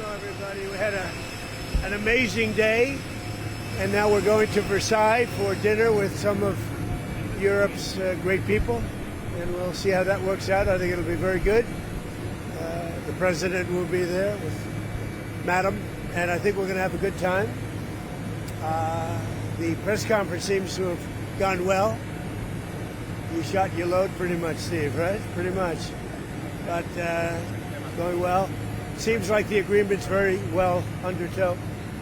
Hello, everybody. We had an amazing day, and now we're going to Versailles for dinner with some of Europe's great people, and we'll see how that works out. I think it'll be very good. The president will be there with Madam, and I think we're going to have a good time. The press conference seems to have gone well. You shot your load pretty much, Steve, right? Pretty much. But going well. Seems like the agreement's very well undertow.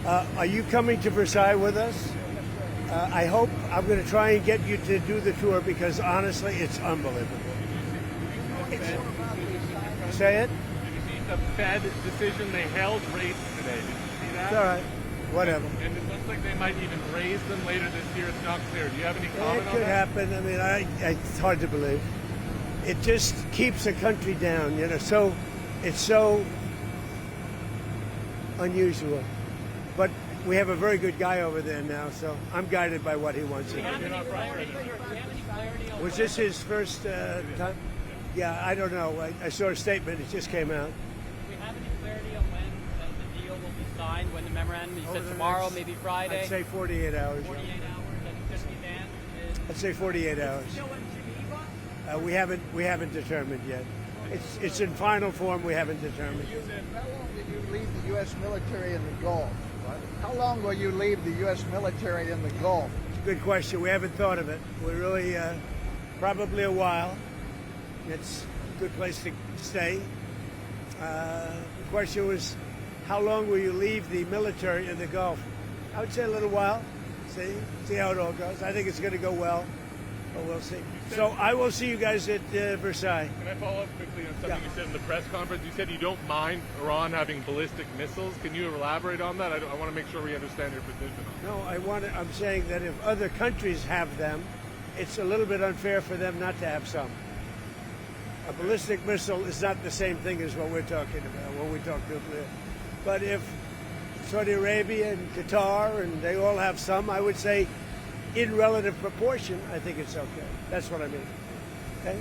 Are you coming to Versailles with us? I hope. I'm going to try and get you to do the tour because honestly, it's unbelievable. Say it? Did you see the Fed decision they held rates today? Did you see that? It's all right. Whatever. And it looks like they might even raise them later this year. It's not clear. Do you have any comment on that? It could happen. I mean, it's hard to believe. It just keeps a country down, you know. So it's so unusual. But we have a very good guy over there now, so I'm guided by what he wants to do. Was this his first time? Yeah, I don't know. I saw a statement. It just came out. Do we have any clarity on when the deal will be signed, when the memorandum, you said tomorrow, maybe Friday? I'd say 48 hours. 48 hours, and just be banned? I'd say 48 hours. We haven't determined yet. It's in final form. We haven't determined. How long did you leave the U.S. military in the Gulf? How long will you leave the U.S. military in the Gulf? Good question. We haven't thought of it. We're really probably a while. It's a good place to stay. The question was, how long will you leave the military in the Gulf? I would say a little while. See how it all goes. I think it's going to go well, but we'll see. So I will see you guys at Versailles. Can I follow up quickly on something you said in the press conference? You said you don't mind Iran having ballistic missiles. Can you elaborate on that? I want to make sure we understand your position on that. No, I'm saying that if other countries have them, it's a little bit unfair for them not to have some. A ballistic missile is not the same thing as what we're talking about when we talk nuclear. But if Saudi Arabia and Qatar and they all have some, I would say in relative proportion, I think it's okay. That's what I mean. Okay?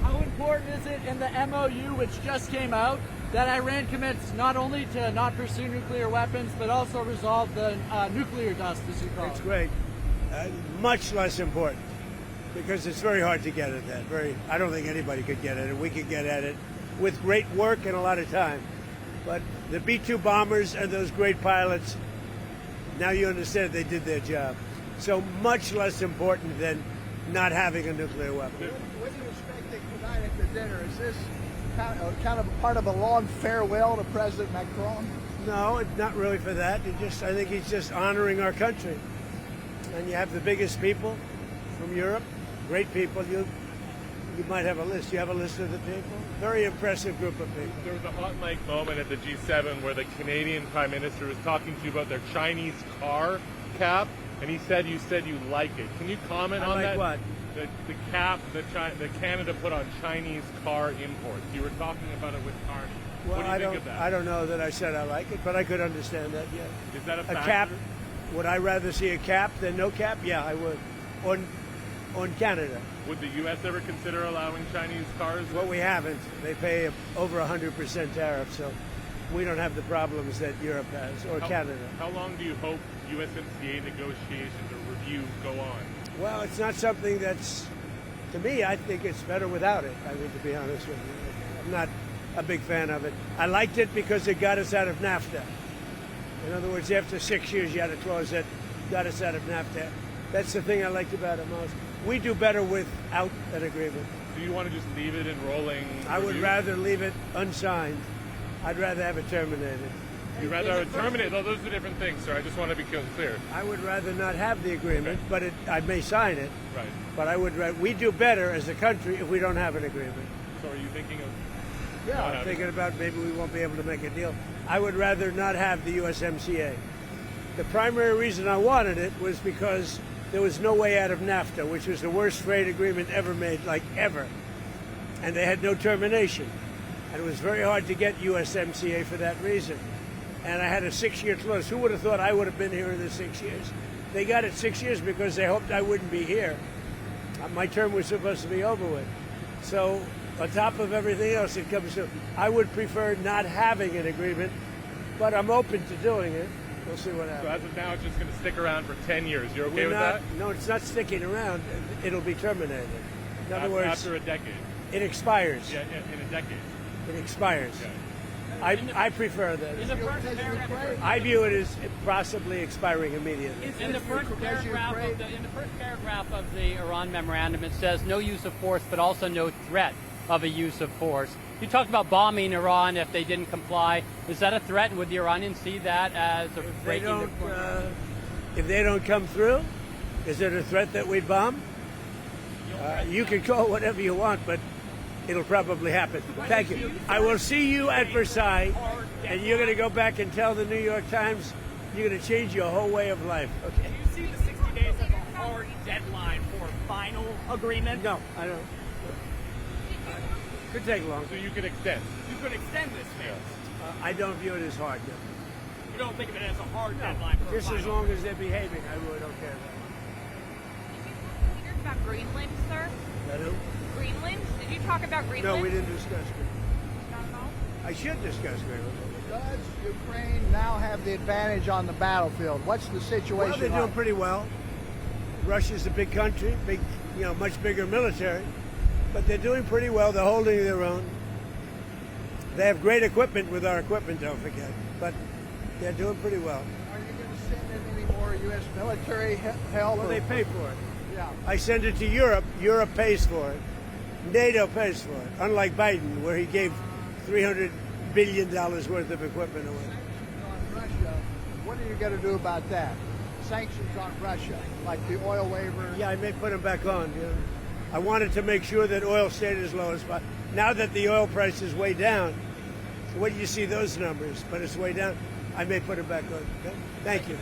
How important is it in the MOU, which just came out, that Iran commits not only to not pursue nuclear weapons, but also resolve the nuclear dust, as you call it? It's great. Much less important, because it's very hard to get at that. I don't think anybody could get at it. We could get at it with great work and a lot of time. But the B-2 bombers and those great pilots, now you understand they did their job. So much less important than not having a nuclear weapon. What are you expecting tonight at the dinner? Is this kind of part of a long farewell to President Macron? No, it's not really for that. I think he's just honoring our country. And you have the biggest people from Europe, great people. You might have a list. You have a list of the people? Very impressive group of people. There was a hot mic moment at the G7 where the Canadian Prime Minister was talking to you about their Chinese car cap, and you said you like it. Can you comment on that? What? The cap that Canada put on Chinese car imports. You were talking about it with Carney. Well, what do you think of that? I don't know that I said I like it, but I could understand that, yeah. Is that a factor? Cap? Would I rather see a cap than no cap? Yeah, I would. On Canada. Would the U.S. ever consider allowing Chinese cars? Well, we haven't. They pay over 100% tariff, so we don't have the problems that Europe has, or Canada. How long do you hope USMCA negotiations or review go on? Well, it's not something that's, to me, I think it's better without it, I mean, to be honest with you. I'm not a big fan of it. I liked it because it got us out of NAFTA. In other words, after 6 years, you had a clause that got us out of NAFTA. That's the thing I liked about it most. We do better without an agreement. Do you want to just leave it in rolling? I would rather leave it unsigned. I'd rather have it terminated. You'd rather have it terminated? Oh, those are different things, sir. I just want to be clear. I would rather not have the agreement, but I may sign it. Right. But we do better as a country if we don't have an agreement. So are you thinking of... Yeah, I'm thinking about maybe we won't be able to make a deal. I would rather not have the USMCA. The primary reason I wanted it was because there was no way out of NAFTA, which was the worst trade agreement ever made, like ever. And they had no termination. And it was very hard to get USMCA for that reason. And I had a 6-year clause. Who would have thought I would have been here in the 6 years? They got it 6 years because they hoped I wouldn't be here. My term was supposed to be over with. So on top of everything else that comes to. I would prefer not having an agreement, but I'm open to doing it. We'll see what happens. So as of now, it's just going to stick around for 10 years. You're okay We're with not, that? No, it's not sticking around. It'll be terminated. In other words, After a decade. it expires. Yeah, in a decade. It expires. Yeah. I prefer that. In the first paragraph, I view it as possibly expiring immediately. in the first paragraph of the Iran memorandum, it says no use of force, but also no threat of a use of force. You talked about bombing Iran if they didn't comply. Is that a threat? Would the Iranians see that as a breaking the If they don't come through, is it a threat that we bomb? You can call it whatever you want, but it'll probably happen. Thank you. I will see you at Versailles, and you're going to go back and tell the New York Times you're going to change your whole way of life. Okay? Do you see the 60 days as a hard deadline for final agreement? No, I don't. Could take long. So you could extend. You could extend this thing. I don't view it as hard. No. You don't think of it as a hard deadline for Just a as final. long as they're behaving, I really don't care. Did you talk about Greenland, sir? That who? Greenland? Did you talk about Greenland? No, we didn't discuss it. Not at all? I should discuss Greenland. Does Ukraine now have the advantage on the battlefield? What's the situation Well, they're doing like? pretty well. Russia's a big country, much bigger military, but they're doing pretty well. They're holding their own. They have great equipment with our equipment, don't forget, but they're doing pretty well. Are you going to send in any more U.S. military help? Well, or- they pay for it. Yeah. I send it to Europe. Europe pays for it. NATO pays for it, unlike Biden, where he gave $300 billion worth of equipment away. Sanctions on Russia. What are you going to do about that? Sanctions on Russia, like the oil waiver. Yeah, I may put them back on. Yeah. I wanted to make sure that oil stayed as low as possible. Now that the oil price is way down, when you see those numbers, but it's way down, I may put them back on. Okay? Thank you.